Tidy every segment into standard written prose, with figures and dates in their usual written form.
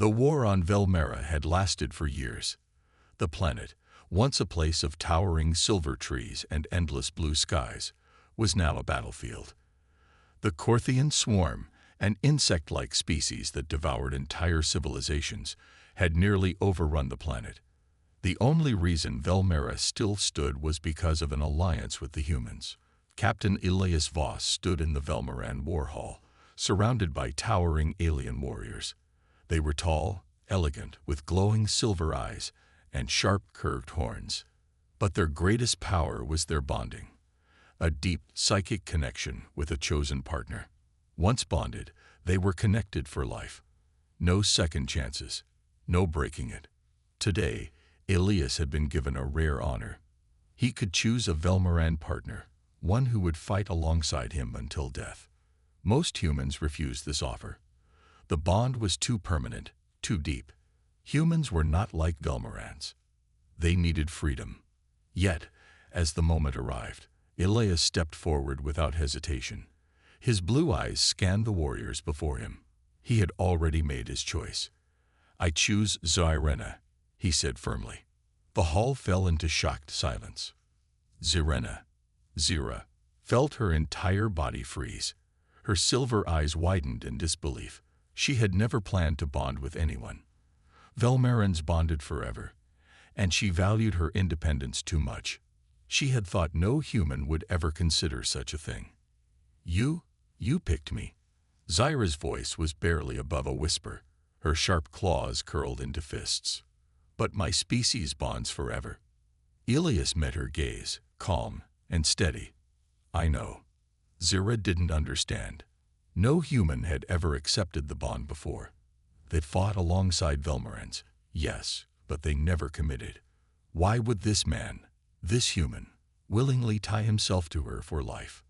The war on Velmera had lasted for years. The planet, once a place of towering silver trees and endless blue skies, was now a battlefield. The Corthian swarm, an insect-like species that devoured entire civilizations, had nearly overrun the planet. The only reason Velmera still stood was because of an alliance with the humans. Captain Elias Voss stood in the Velmeran war hall, surrounded by towering alien warriors. They were tall, elegant, with glowing silver eyes and sharp curved horns. But their greatest power was their bonding, a deep psychic connection with a chosen partner. Once bonded, they were connected for life. No second chances, no breaking it. Today, Elias had been given a rare honor. He could choose a Velmeran partner, one who would fight alongside him until death. Most humans refused this offer. The bond was too permanent, too deep. Humans were not like Velmerans. They needed freedom. Yet, as the moment arrived, Elias stepped forward without hesitation. His blue eyes scanned the warriors before him. He had already made his choice. "I choose Zyrena," he said firmly. The hall fell into shocked silence. Zira, felt her entire body freeze. Her silver eyes widened in disbelief. She had never planned to bond with anyone. Velmerans bonded forever, and she valued her independence too much. She had thought no human would ever consider such a thing. You picked me." Zyra's voice was barely above a whisper. Her sharp claws curled into fists. "But my species bonds forever." Elias met her gaze, calm and steady. "I know." Zyra didn't understand. No human had ever accepted the bond before. They fought alongside Velmerans, yes, but they never committed. Why would this man, this human, willingly tie himself to her for life?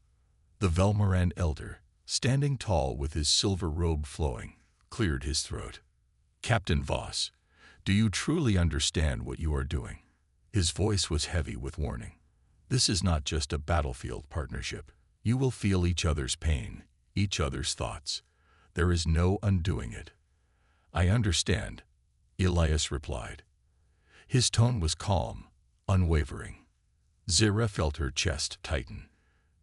The Velmeran elder, standing tall with his silver robe flowing, cleared his throat. "Captain Voss, do you truly understand what you are doing?" His voice was heavy with warning. "This is not just a battlefield partnership. You will feel each other's pain, each other's thoughts. There is no undoing it." "I understand," Elias replied. His tone was calm, unwavering. Zyra felt her chest tighten.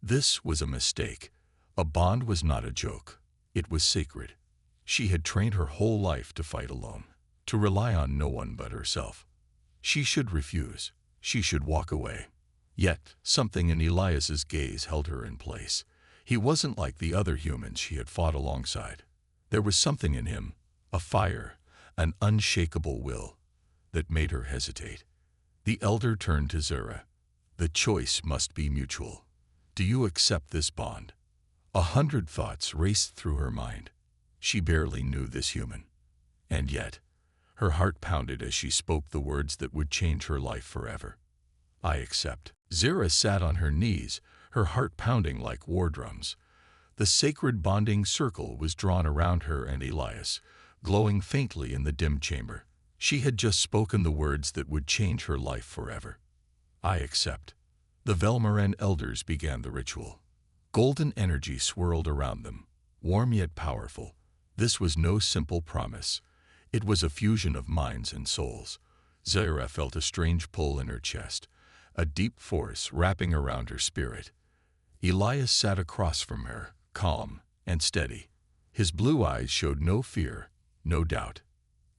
This was a mistake. A bond was not a joke. It was sacred. She had trained her whole life to fight alone, to rely on no one but herself. She should refuse. She should walk away. Yet, something in Elias's gaze held her in place. He wasn't like the other humans she had fought alongside. There was something in him, a fire, an unshakable will, that made her hesitate. The elder turned to Zyra. "The choice must be mutual. Do you accept this bond?" 100 thoughts raced through her mind. She barely knew this human. And yet, her heart pounded as she spoke the words that would change her life forever. "I accept." Zyra sat on her knees, her heart pounding like war drums. The sacred bonding circle was drawn around her and Elias, glowing faintly in the dim chamber. She had just spoken the words that would change her life forever. "I accept." The Velmeran elders began the ritual. Golden energy swirled around them, warm yet powerful. This was no simple promise. It was a fusion of minds and souls. Zyra felt a strange pull in her chest, a deep force wrapping around her spirit. Elias sat across from her, calm and steady. His blue eyes showed no fear, no doubt.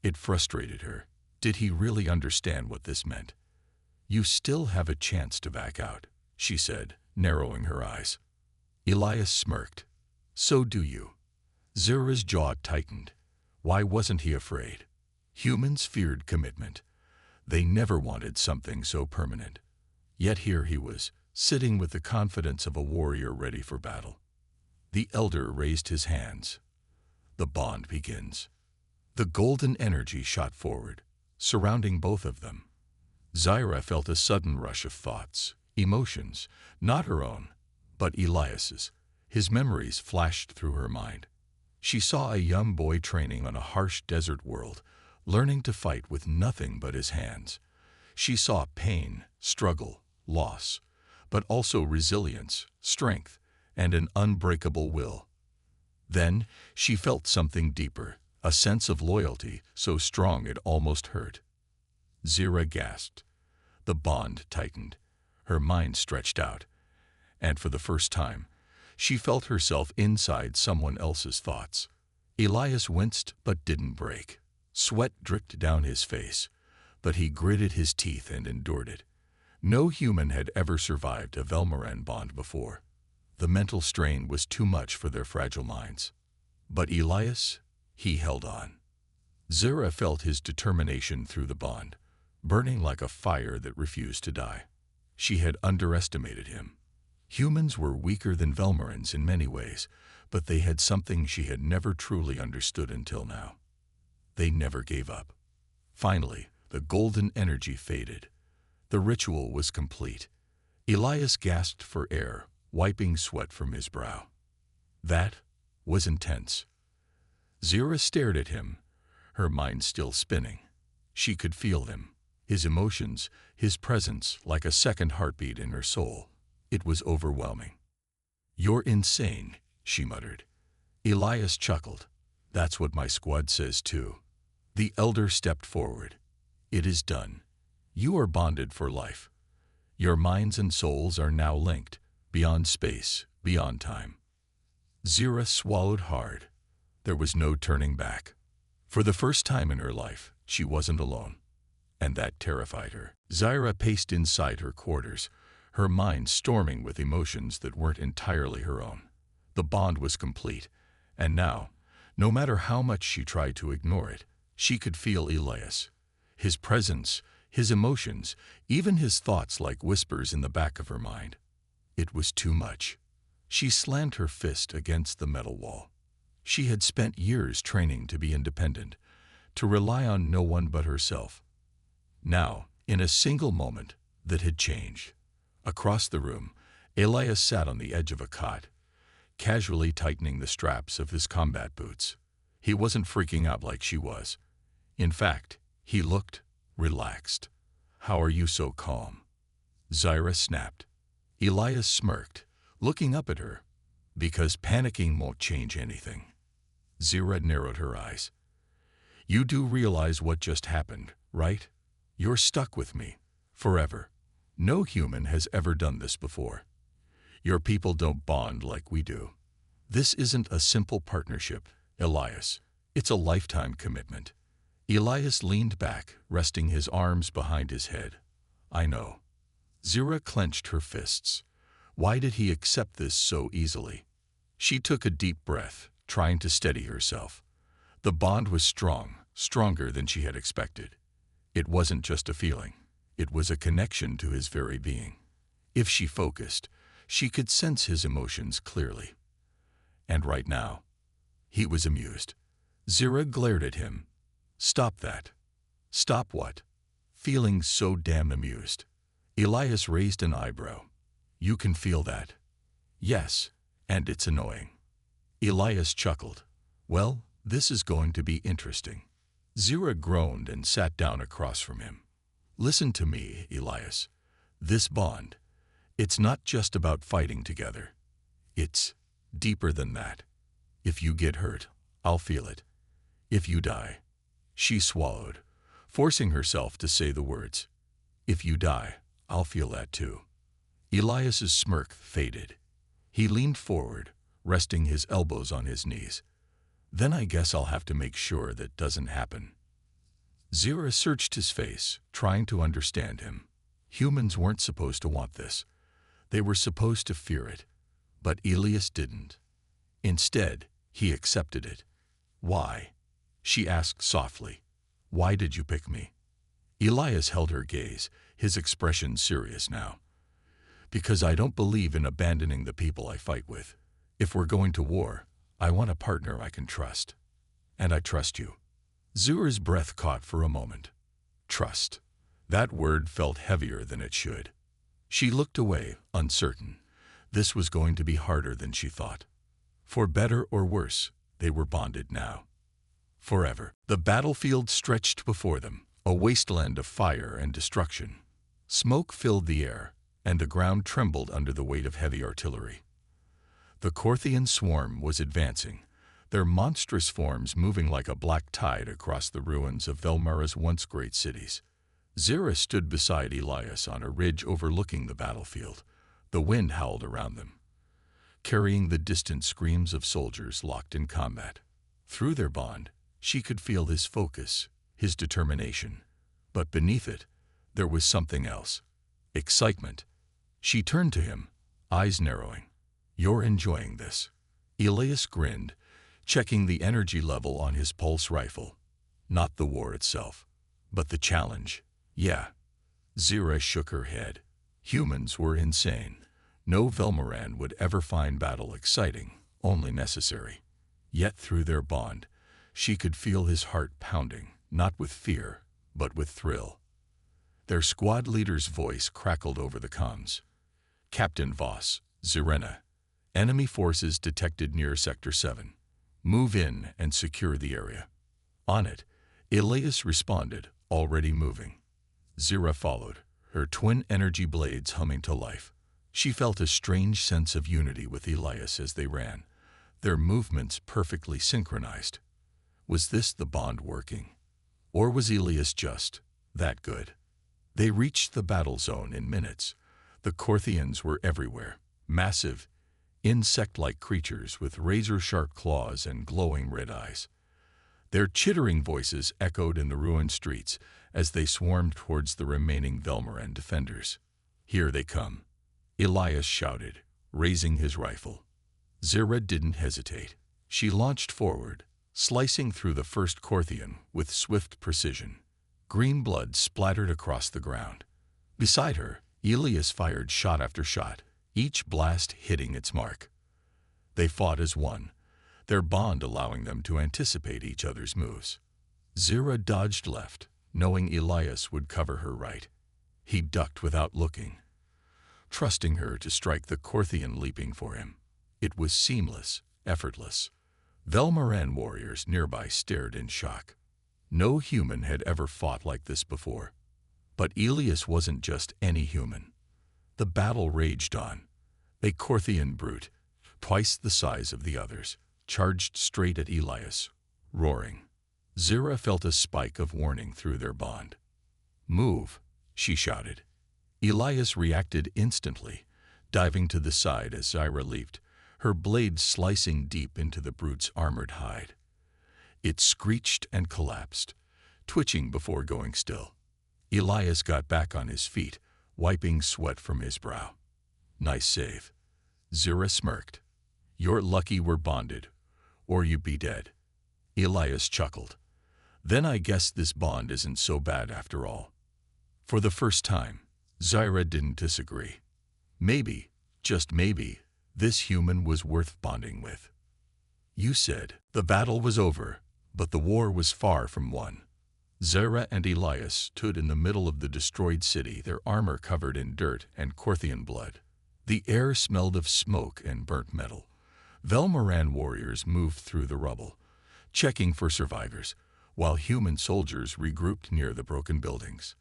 It frustrated her. Did he really understand what this meant? "You still have a chance to back out," she said, narrowing her eyes. Elias smirked. "So do you." Zyra's jaw tightened. Why wasn't he afraid? Humans feared commitment. They never wanted something so permanent. Yet here he was, sitting with the confidence of a warrior ready for battle. The elder raised his hands. "The bond begins." The golden energy shot forward, surrounding both of them. Zyra felt a sudden rush of thoughts, emotions, not her own, but Elias's. His memories flashed through her mind. She saw a young boy training on a harsh desert world, learning to fight with nothing but his hands. She saw pain, struggle, loss, but also resilience, strength, and an unbreakable will. Then she felt something deeper, a sense of loyalty so strong it almost hurt. Zira gasped. The bond tightened. Her mind stretched out. And for the first time, she felt herself inside someone else's thoughts. Elias winced but didn't break. Sweat dripped down his face, but he gritted his teeth and endured it. No human had ever survived a Velmaran bond before. The mental strain was too much for their fragile minds. But Elias, he held on. Zira felt his determination through the bond, burning like a fire that refused to die. She had underestimated him. Humans were weaker than Velmarans in many ways, but they had something she had never truly understood until now. They never gave up. Finally, the golden energy faded. The ritual was complete. Elias gasped for air, wiping sweat from his brow. That was intense. Zira stared at him, her mind still spinning. She could feel them, his emotions, his presence, like a second heartbeat in her soul. It was overwhelming. "You're insane," she muttered. Elias chuckled. "That's what my squad says too." The elder stepped forward. "It is done. You are bonded for life. Your minds and souls are now linked, beyond space, beyond time." Zira swallowed hard. There was no turning back. For the first time in her life, she wasn't alone. And that terrified her. Zira paced inside her quarters, her mind storming with emotions that weren't entirely her own. The bond was complete, and now, no matter how much she tried to ignore it, she could feel Elias. His presence, his emotions, even his thoughts like whispers in the back of her mind. It was too much. She slammed her fist against the metal wall. She had spent years training to be independent, to rely on no one but herself. Now, in a single moment, that had changed. Across the room, Elias sat on the edge of a cot, casually tightening the straps of his combat boots. He wasn't freaking out like she was. In fact, he looked relaxed. "How are you so calm?" Zira snapped. Elias smirked, looking up at her. "Because panicking won't change anything." Zira narrowed her eyes. "You do realize what just happened, right? You're stuck with me, forever. No human has ever done this before. Your people don't bond like we do. This isn't a simple partnership, Elias. It's a lifetime commitment." Elias leaned back, resting his arms behind his head. "I know." Zira clenched her fists. Why did he accept this so easily? She took a deep breath, trying to steady herself. The bond was strong, stronger than she had expected. It wasn't just a feeling. It was a connection to his very being. If she focused, she could sense his emotions clearly. And right now, he was amused. Zira glared at him. "Stop that." "Stop what?" "Feeling so damn amused." Elias raised an eyebrow. "You can feel that." "Yes, and it's annoying." Elias chuckled. "Well, this is going to be interesting." Zira groaned and sat down across from him. "Listen to me, Elias. This bond, it's not just about fighting together. It's deeper than that. If you get hurt, I'll feel it. If you die." She swallowed, forcing herself to say the words. "If you die, I'll feel that too." Elias's smirk faded. He leaned forward, resting his elbows on his knees. "Then I guess I'll have to make sure that doesn't happen." Zira searched his face, trying to understand him. Humans weren't supposed to want this. They were supposed to fear it. But Elias didn't. Instead, he accepted it. "Why?" she asked softly. "Why did you pick me?" Elias held her gaze, his expression serious now. "Because I don't believe in abandoning the people I fight with. If we're going to war, I want a partner I can trust. And I trust you." Zira's breath caught for a moment. Trust. That word felt heavier than it should. She looked away, uncertain. This was going to be harder than she thought. For better or worse, they were bonded now. Forever. The battlefield stretched before them, a wasteland of fire and destruction. Smoke filled the air, and the ground trembled under the weight of heavy artillery. The Korthian swarm was advancing, their monstrous forms moving like a black tide across the ruins of Velmara's once great cities. Zira stood beside Elias on a ridge overlooking the battlefield. The wind howled around them, carrying the distant screams of soldiers locked in combat. Through their bond, she could feel his focus, his determination. But beneath it, there was something else. Excitement. She turned to him, eyes narrowing. "You're enjoying this." Elias grinned, checking the energy level on his pulse rifle. Not the war itself, but the challenge. "Yeah." Zira shook her head. Humans were insane. No Velmaran would ever find battle exciting, only necessary. Yet through their bond, she could feel his heart pounding, not with fear, but with thrill. Their squad leader's voice crackled over the comms. "Captain Voss, Zirena. Enemy forces detected near Sector 7. Move in and secure the area." On it, Elias responded, already moving. Zira followed, her twin energy blades humming to life. She felt a strange sense of unity with Elias as they ran, their movements perfectly synchronized. Was this the bond working? Or was Elias just that good? They reached the battle zone in minutes. The Corthians were everywhere, massive, insect-like creatures with razor-sharp claws and glowing red eyes. Their chittering voices echoed in the ruined streets as they swarmed towards the remaining Velmaran defenders. "Here they come," Elias shouted, raising his rifle. Zira didn't hesitate. She launched forward, slicing through the first Corthian with swift precision. Green blood splattered across the ground. Beside her, Elias fired shot after shot, each blast hitting its mark. They fought as one, their bond allowing them to anticipate each other's moves. Zira dodged left, knowing Elias would cover her right. He ducked without looking, trusting her to strike the Corthian leaping for him. It was seamless, effortless. Velmaran warriors nearby stared in shock. No human had ever fought like this before. But Elias wasn't just any human. The battle raged on. A Corthian brute, twice the size of the others, charged straight at Elias, roaring. Zira felt a spike of warning through their bond. "Move," she shouted. Elias reacted instantly, diving to the side as Zira leaped, her blade slicing deep into the brute's armored hide. It screeched and collapsed, twitching before going still. Elias got back on his feet, wiping sweat from his brow. "Nice save." Zira smirked. "You're lucky we're bonded, or you'd be dead." Elias chuckled. "Then I guess this bond isn't so bad after all." For the first time, Zira didn't disagree. Maybe, just maybe, this human was worth bonding with. "You said the battle was over, but the war was far from won." Zira and Elias stood in the middle of the destroyed city, their armor covered in dirt and Corthian blood. The air smelled of smoke and burnt metal. Velmaran warriors moved through the rubble, checking for survivors, while human soldiers regrouped near the broken buildings.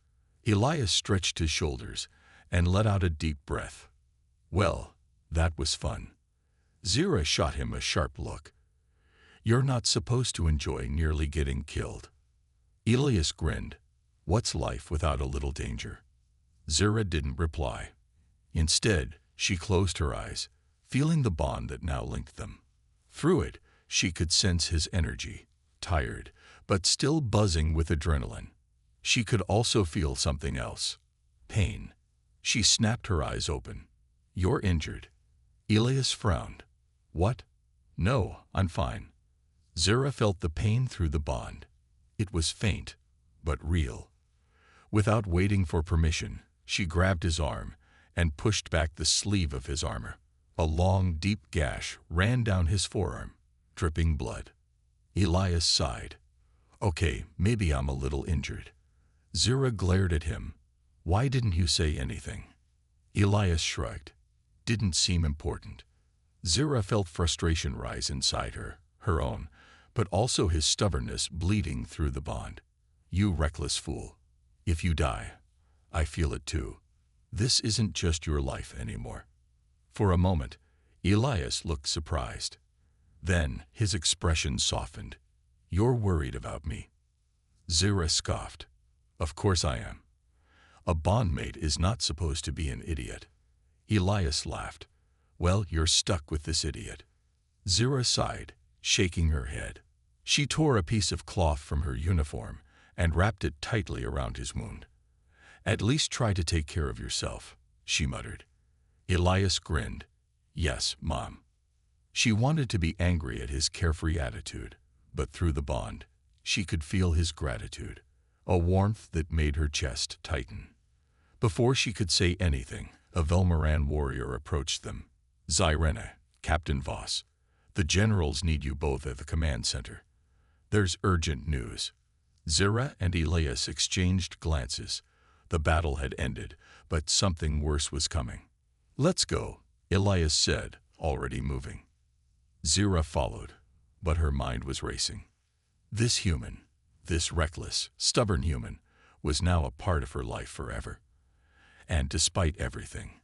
Elias stretched his shoulders and let out a deep breath. Well, that was fun. Zira shot him a sharp look. "You're not supposed to enjoy nearly getting killed." Elias grinned. "What's life without a little danger?" Zira didn't reply. Instead, she closed her eyes, feeling the bond that now linked them. Through it, she could sense his energy, tired, but still buzzing with adrenaline. She could also feel something else. Pain. She snapped her eyes open. "You're injured." Elias frowned. "What?" "No, I'm fine." Zira felt the pain through the bond. It was faint, but real. Without waiting for permission, she grabbed his arm and pushed back the sleeve of his armor. A long, deep gash ran down his forearm, dripping blood. Elias sighed. "Okay, maybe I'm a little injured." Zira glared at him. "Why didn't you say anything?" Elias shrugged. "Didn't seem important." Zira felt frustration rise inside her, her own, but also his stubbornness bleeding through the bond. "You reckless fool. If you die, I feel it too. This isn't just your life anymore." For a moment, Elias looked surprised. Then his expression softened. "You're worried about me." Zira scoffed. "Of course I am. A bondmate is not supposed to be an idiot." Elias laughed. "Well, you're stuck with this idiot." Zira sighed, shaking her head. She tore a piece of cloth from her uniform and wrapped it tightly around his wound. "At least try to take care of yourself," she muttered. Elias grinned. "Yes, Mom." She wanted to be angry at his carefree attitude, but through the bond, she could feel his gratitude, a warmth that made her chest tighten. Before she could say anything, a Velmaran warrior approached them. "Zyrena, Captain Voss, the generals need you both at the command center. There's urgent news." Zira and Elias exchanged glances. The battle had ended, but something worse was coming. "Let's go," Elias said, already moving. Zira followed, but her mind was racing. This human, this reckless, stubborn human, was now a part of her life forever. And despite everything,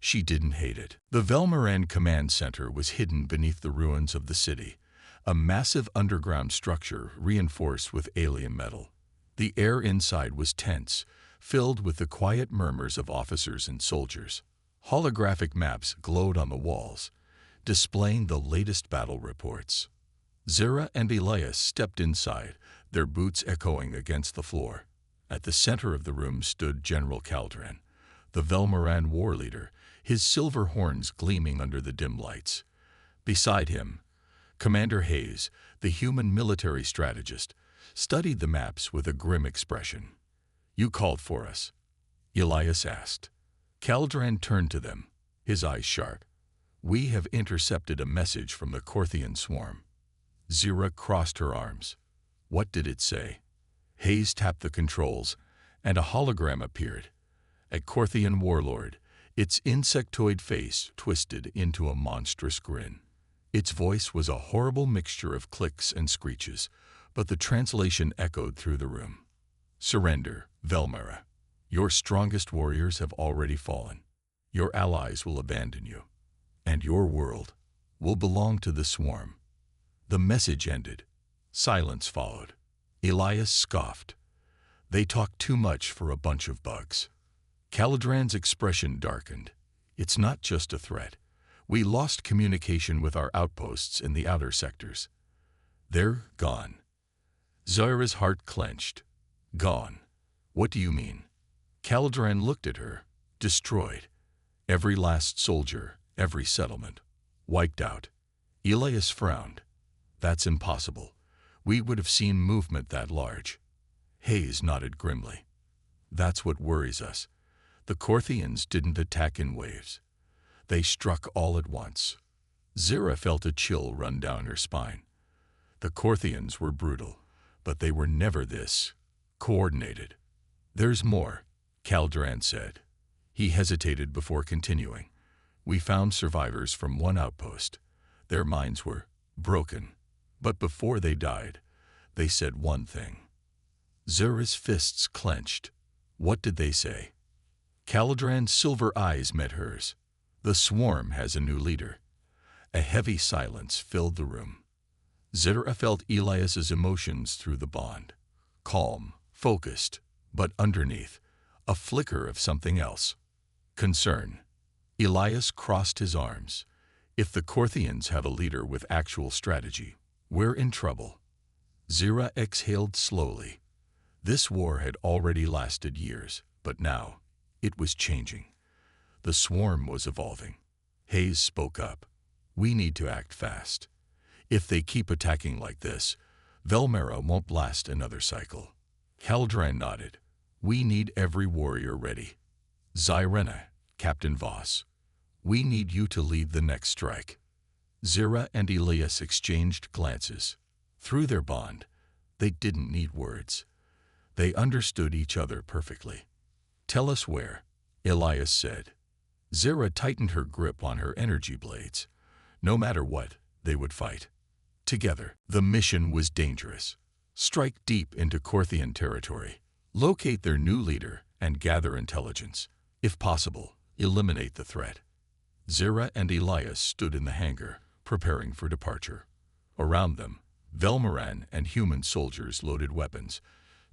she didn't hate it. The Velmaran command center was hidden beneath the ruins of the city, a massive underground structure reinforced with alien metal. The air inside was tense, filled with the quiet murmurs of officers and soldiers. Holographic maps glowed on the walls, displaying the latest battle reports. Zira and Elias stepped inside, their boots echoing against the floor. At the center of the room stood General Kaldran, the Velmaran war leader, his silver horns gleaming under the dim lights. Beside him, Commander Hayes, the human military strategist, studied the maps with a grim expression. "You called for us?" Elias asked. Kaldran turned to them, his eyes sharp. "We have intercepted a message from the Korthian swarm." Zira crossed her arms. "What did it say?" Hayes tapped the controls, and a hologram appeared. A Korthian warlord, its insectoid face twisted into a monstrous grin. Its voice was a horrible mixture of clicks and screeches, but the translation echoed through the room. "Surrender, Velmara. Your strongest warriors have already fallen. Your allies will abandon you, and your world will belong to the swarm." The message ended. Silence followed. Elias scoffed. "They talk too much for a bunch of bugs." Kaldran's expression darkened. "It's not just a threat. We lost communication with our outposts in the outer sectors. They're gone." Zira's heart clenched. "Gone? What do you mean?" Kaldran looked at her. "Destroyed. Every last soldier, every settlement. Wiped out." Elias frowned. "That's impossible. We would have seen movement that large." Hayes nodded grimly. "That's what worries us. The Korthians didn't attack in waves. They struck all at once." Zira felt a chill run down her spine. The Korthians were brutal, but they were never this coordinated. "There's more," Kaldran said. He hesitated before continuing. "We found survivors from one outpost. Their minds were broken, but before they died, they said one thing." Zira's fists clenched. "What did they say?" Kaldran's silver eyes met hers. "The swarm has a new leader." A heavy silence filled the room. Zira felt Elias's emotions through the bond. Calm, focused, but underneath, a flicker of something else. Concern. Elias crossed his arms. "If the Korthians have a leader with actual strategy, we're in trouble." Zira exhaled slowly. This war had already lasted years, but now it was changing. The swarm was evolving. Hayes spoke up. "We need to act fast. If they keep attacking like this, Velmara won't last another cycle." Kaldran nodded. "We need every warrior ready. Zyrena, Captain Voss, we need you to lead the next strike." Zira and Elias exchanged glances. Through their bond, they didn't need words. They understood each other perfectly. "Tell us where," Elias said. Zira tightened her grip on her energy blades. No matter what, they would fight. Together, the mission was dangerous. Strike deep into Korthian territory, locate their new leader, and gather intelligence. If possible, eliminate the threat. Zira and Elias stood in the hangar, preparing for departure. Around them, Velmaran and human soldiers loaded weapons,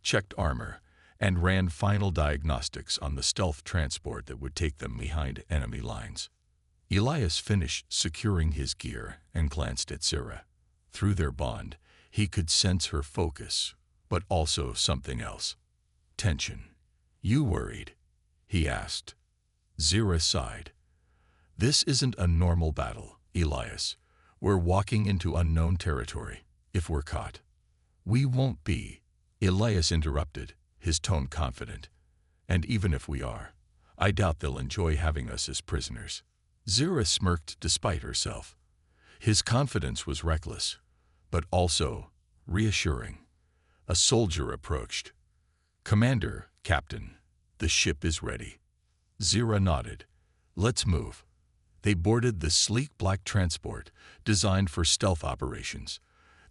checked armor, and ran final diagnostics on the stealth transport that would take them behind enemy lines. Elias finished securing his gear and glanced at Zira. Through their bond, he could sense her focus, but also something else. Tension. "You worried?" he asked. Zira sighed. "This isn't a normal battle, Elias. We're walking into unknown territory. If we're caught." "We won't be," Elias interrupted, his tone confident. "And even if we are, I doubt they'll enjoy having us as prisoners." Zira smirked despite herself. His confidence was reckless, but also reassuring. A soldier approached. "Commander, Captain, the ship is ready." Zira nodded. "Let's move." They boarded the sleek black transport designed for stealth operations.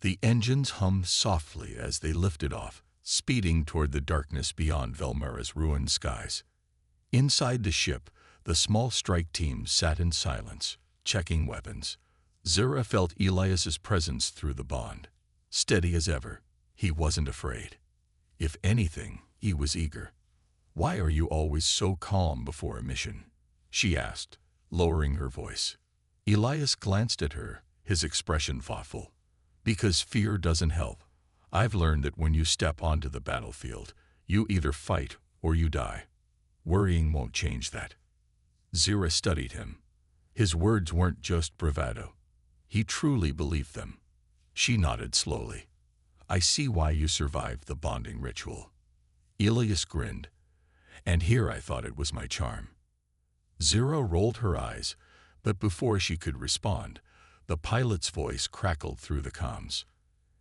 The engines hummed softly as they lifted off, speeding toward the darkness beyond Velmara's ruined skies. Inside the ship, the small strike team sat in silence, checking weapons. Zira felt Elias's presence through the bond. Steady as ever, he wasn't afraid. If anything, he was eager. "Why are you always so calm before a mission?" she asked, lowering her voice. Elias glanced at her, his expression thoughtful. "Because fear doesn't help. I've learned that when you step onto the battlefield, you either fight or you die. Worrying won't change that." Zira studied him. His words weren't just bravado. He truly believed them. She nodded slowly. "I see why you survived the bonding ritual." Elias grinned. "And here I thought it was my charm." Zira rolled her eyes, but before she could respond, the pilot's voice crackled through the comms.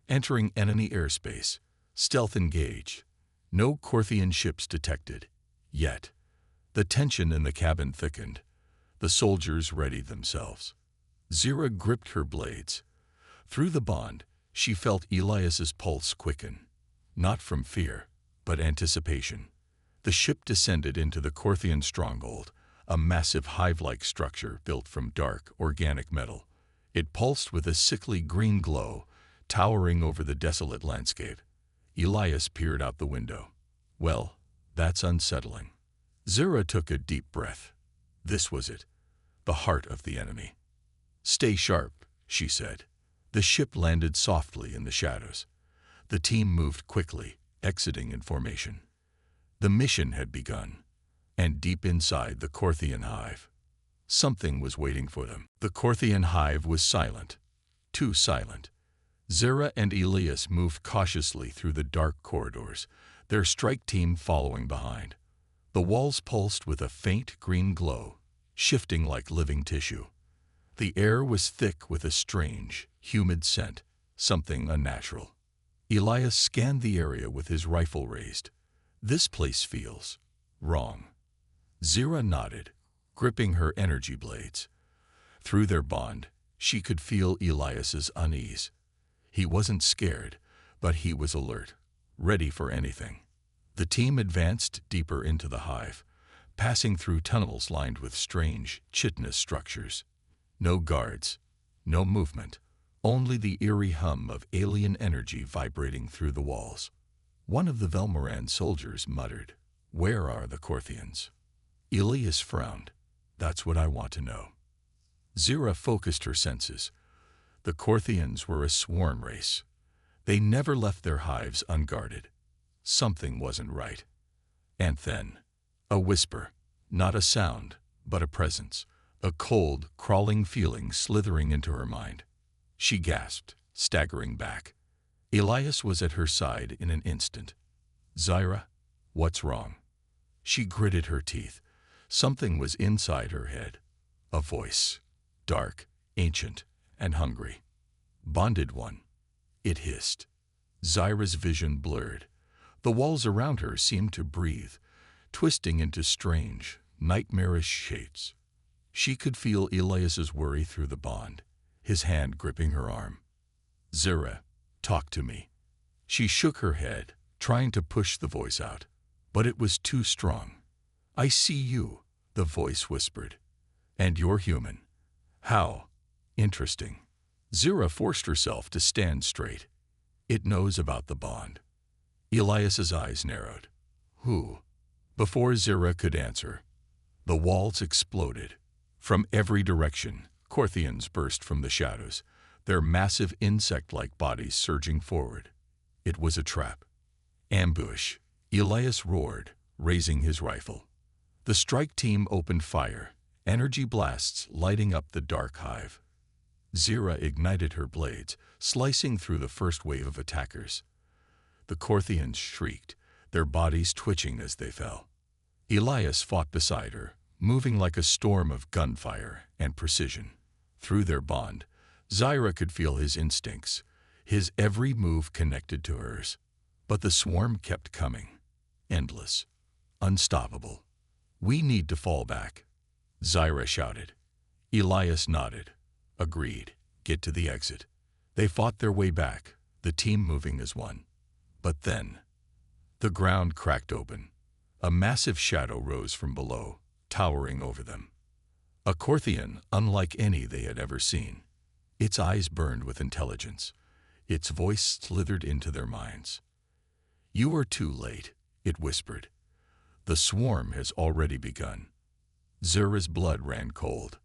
"Entering enemy airspace. Stealth engaged. No Corthian ships detected. Yet." The tension in the cabin thickened. The soldiers readied themselves. Zira gripped her blades. Through the bond, she felt Elias's pulse quicken. Not from fear, but anticipation. The ship descended into the Corthian stronghold, a massive hive-like structure built from dark, organic metal. It pulsed with a sickly green glow, towering over the desolate landscape. Elias peered out the window. "Well, that's unsettling." Zira took a deep breath. This was it, the heart of the enemy. "Stay sharp," she said. The ship landed softly in the shadows. The team moved quickly, exiting in formation. The mission had begun, and deep inside the Corthian hive, something was waiting for them. The Corthian hive was silent, too silent. Zira and Elias moved cautiously through the dark corridors, their strike team following behind. The walls pulsed with a faint green glow, shifting like living tissue. The air was thick with a strange, humid scent, something unnatural. Elias scanned the area with his rifle raised. "This place feels wrong." Zira nodded, gripping her energy blades. Through their bond, she could feel Elias's unease. He wasn't scared, but he was alert, ready for anything. The team advanced deeper into the hive, passing through tunnels lined with strange, chitinous structures. No guards, no movement, only the eerie hum of alien energy vibrating through the walls. One of the Velmaran soldiers muttered, "Where are the Corthians?" Elias frowned. "That's what I want to know." Zira focused her senses. The Corthians were a swarm race. They never left their hives unguarded. Something wasn't right. And then, a whisper, not a sound, but a presence, a cold, crawling feeling slithering into her mind. She gasped, staggering back. Elias was at her side in an instant. "Zira, what's wrong?" She gritted her teeth. Something was inside her head. A voice, dark, ancient, and hungry. "Bonded one," it hissed. Zira's vision blurred. The walls around her seemed to breathe, twisting into strange, nightmarish shapes. She could feel Elias's worry through the bond, his hand gripping her arm. "Zira, talk to me." She shook her head, trying to push the voice out, but it was too strong. "I see you," the voice whispered. "And you're human. How interesting." Zira forced herself to stand straight. It knows about the bond. Elias's eyes narrowed. Who? Before Zira could answer, the walls exploded. From every direction, Corthians burst from the shadows, their massive insect-like bodies surging forward. It was a trap. Ambush. Elias roared, raising his rifle. The strike team opened fire, energy blasts lighting up the dark hive. Zira ignited her blades, slicing through the first wave of attackers. The Corthians shrieked, their bodies twitching as they fell. Elias fought beside her, moving like a storm of gunfire and precision. Through their bond, Zira could feel his instincts, his every move connected to hers. But the swarm kept coming, endless, unstoppable. We need to fall back, Zira shouted. Elias nodded, agreed, get to the exit. They fought their way back, the team moving as one. But then, the ground cracked open. A massive shadow rose from below, towering over them. A Corthian unlike any they had ever seen. Its eyes burned with intelligence. Its voice slithered into their minds. You are too late, it whispered. The swarm has already begun. Zira's blood ran cold.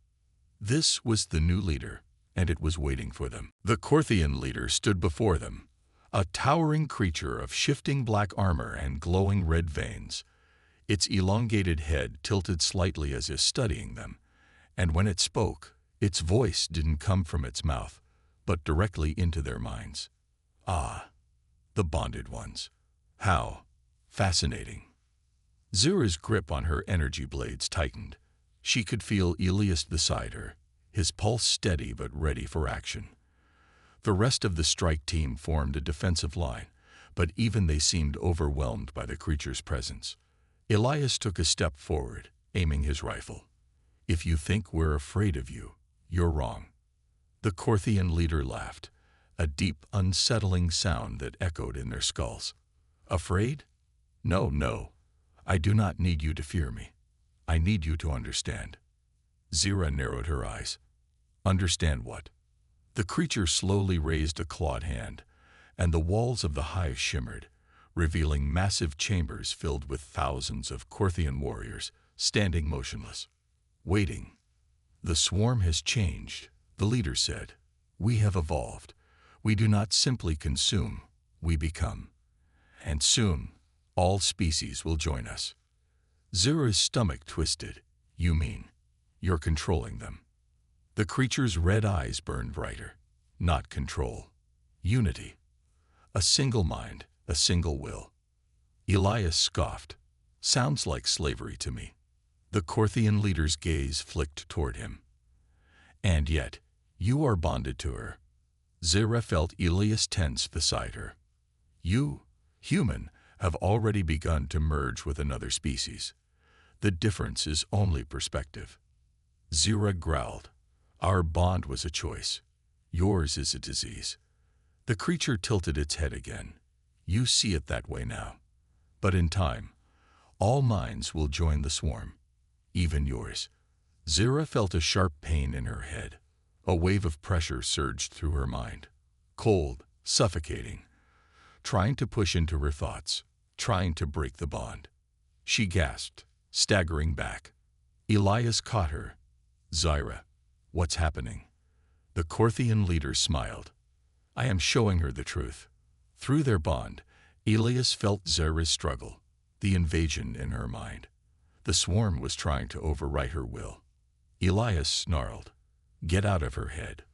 This was the new leader, and it was waiting for them. The Corthian leader stood before them, a towering creature of shifting black armor and glowing red veins. Its elongated head tilted slightly as if studying them, and when it spoke, its voice didn't come from its mouth, but directly into their minds. Ah, the bonded ones. How fascinating. Zira's grip on her energy blades tightened. She could feel Elias beside her, his pulse steady but ready for action. The rest of the strike team formed a defensive line, but even they seemed overwhelmed by the creature's presence. Elias took a step forward, aiming his rifle. If you think we're afraid of you, you're wrong. The Corthian leader laughed, a deep, unsettling sound that echoed in their skulls. Afraid? No, no. I do not need you to fear me. I need you to understand. Zira narrowed her eyes. Understand what? The creature slowly raised a clawed hand, and the walls of the hive shimmered, revealing massive chambers filled with thousands of Corthian warriors, standing motionless, waiting. The swarm has changed, the leader said. We have evolved. We do not simply consume, we become. And soon, all species will join us. Zira's stomach twisted. You mean, you're controlling them? The creature's red eyes burned brighter. Not control. Unity. A single mind, a single will. Elias scoffed. Sounds like slavery to me. The Corthian leader's gaze flicked toward him. And yet, you are bonded to her. Zira felt Elias tense beside her. You, human, have already begun to merge with another species. The difference is only perspective. Zira growled. Our bond was a choice. Yours is a disease. The creature tilted its head again. You see it that way now. But in time, all minds will join the swarm, even yours. Zira felt a sharp pain in her head. A wave of pressure surged through her mind. Cold, suffocating. Trying to push into her thoughts, trying to break the bond. She gasped, staggering back. Elias caught her. Zira, what's happening? The Corthian leader smiled. I am showing her the truth. Through their bond, Elias felt Zira's struggle, the invasion in her mind. The swarm was trying to overwrite her will. Elias snarled, get out of her head.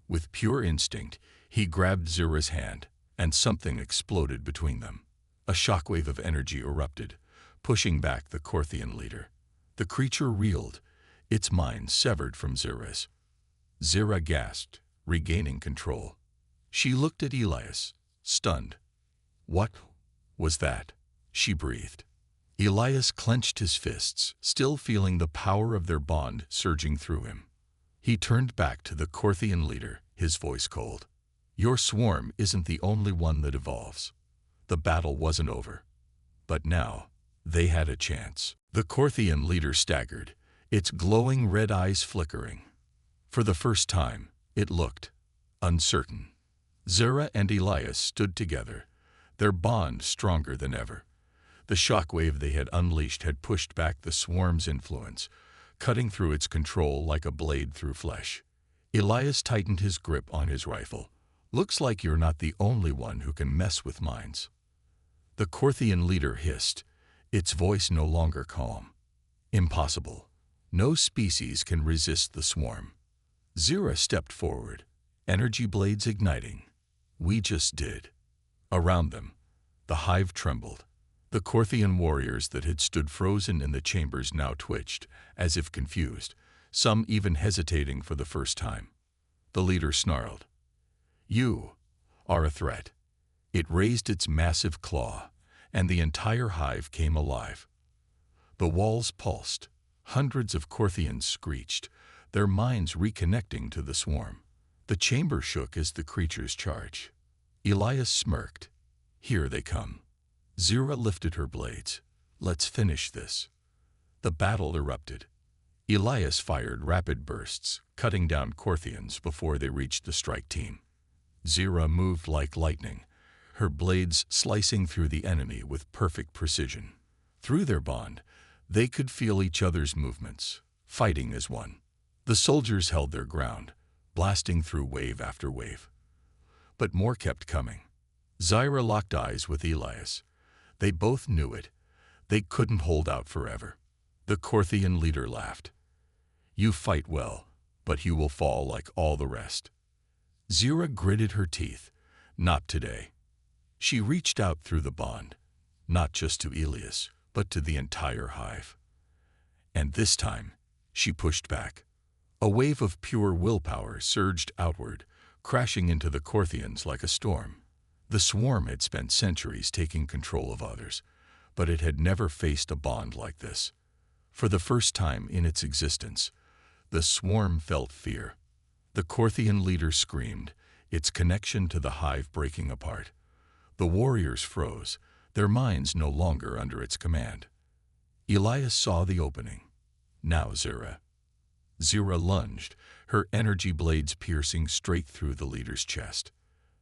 With pure instinct, he grabbed Zira's hand, and something exploded between them. A shockwave of energy erupted, pushing back the Corthian leader. The creature reeled, its mind severed from Zira's. Zira gasped, regaining control. She looked at Elias, stunned. What was that? She breathed. Elias clenched his fists, still feeling the power of their bond surging through him. He turned back to the Corthian leader, his voice cold. Your swarm isn't the only one that evolves. The battle wasn't over. But now, they had a chance. The Corthian leader staggered, its glowing red eyes flickering. For the first time, it looked uncertain. Zara and Elias stood together, their bond stronger than ever. The shockwave they had unleashed had pushed back the swarm's influence, cutting through its control like a blade through flesh. Elias tightened his grip on his rifle. "Looks like you're not the only one who can mess with minds." The Korthian leader hissed, its voice no longer calm. "Impossible. No species can resist the swarm." Zira stepped forward, energy blades igniting. "We just did." Around them, the hive trembled. The Korthian warriors that had stood frozen in the chambers now twitched, as if confused, some even hesitating for the first time. The leader snarled, "You are a threat." It raised its massive claw, and the entire hive came alive. The walls pulsed. Hundreds of Korthians screeched, their minds reconnecting to the swarm. The chamber shook as the creatures charged. Elias smirked. "Here they come." Zira lifted her blades. "Let's finish this." The battle erupted. Elias fired rapid bursts, cutting down Korthians before they reached the strike team. Zira moved like lightning, her blades slicing through the enemy with perfect precision. Through their bond, they could feel each other's movements, fighting as one. The soldiers held their ground, blasting through wave after wave. But more kept coming. Zira locked eyes with Elias. They both knew it. They couldn't hold out forever. The Korthian leader laughed. "You fight well, but you will fall like all the rest." Zira gritted her teeth. "Not today." She reached out through the bond, not just to Elias, but to the entire hive. And this time, she pushed back. A wave of pure willpower surged outward, crashing into the Korthians like a storm. The swarm had spent centuries taking control of others, but it had never faced a bond like this. For the first time in its existence, the swarm felt fear. The Korthian leader screamed, its connection to the hive breaking apart. The warriors froze, their minds no longer under its command. Elias saw the opening. Now Zira. Zira lunged, her energy blades piercing straight through the leader's chest.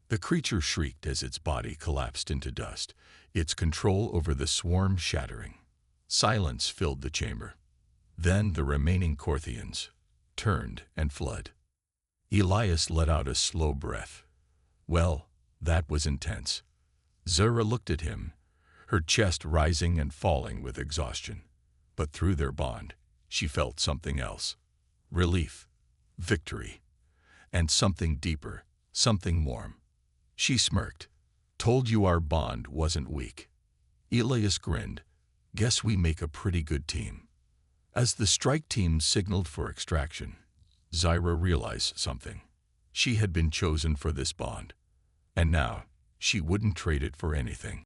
The creature shrieked as its body collapsed into dust, its control over the swarm shattering. Silence filled the chamber. Then the remaining Korthians turned and fled. Elias let out a slow breath. Well, that was intense. Zira looked at him, her chest rising and falling with exhaustion. But through their bond, she felt something else. Relief, victory, and something deeper, something warm. She smirked. "Told you our bond wasn't weak." Elias grinned. "Guess we make a pretty good team." As the strike team signaled for extraction, Zira realized something. She had been chosen for this bond, and now she wouldn't trade it for anything.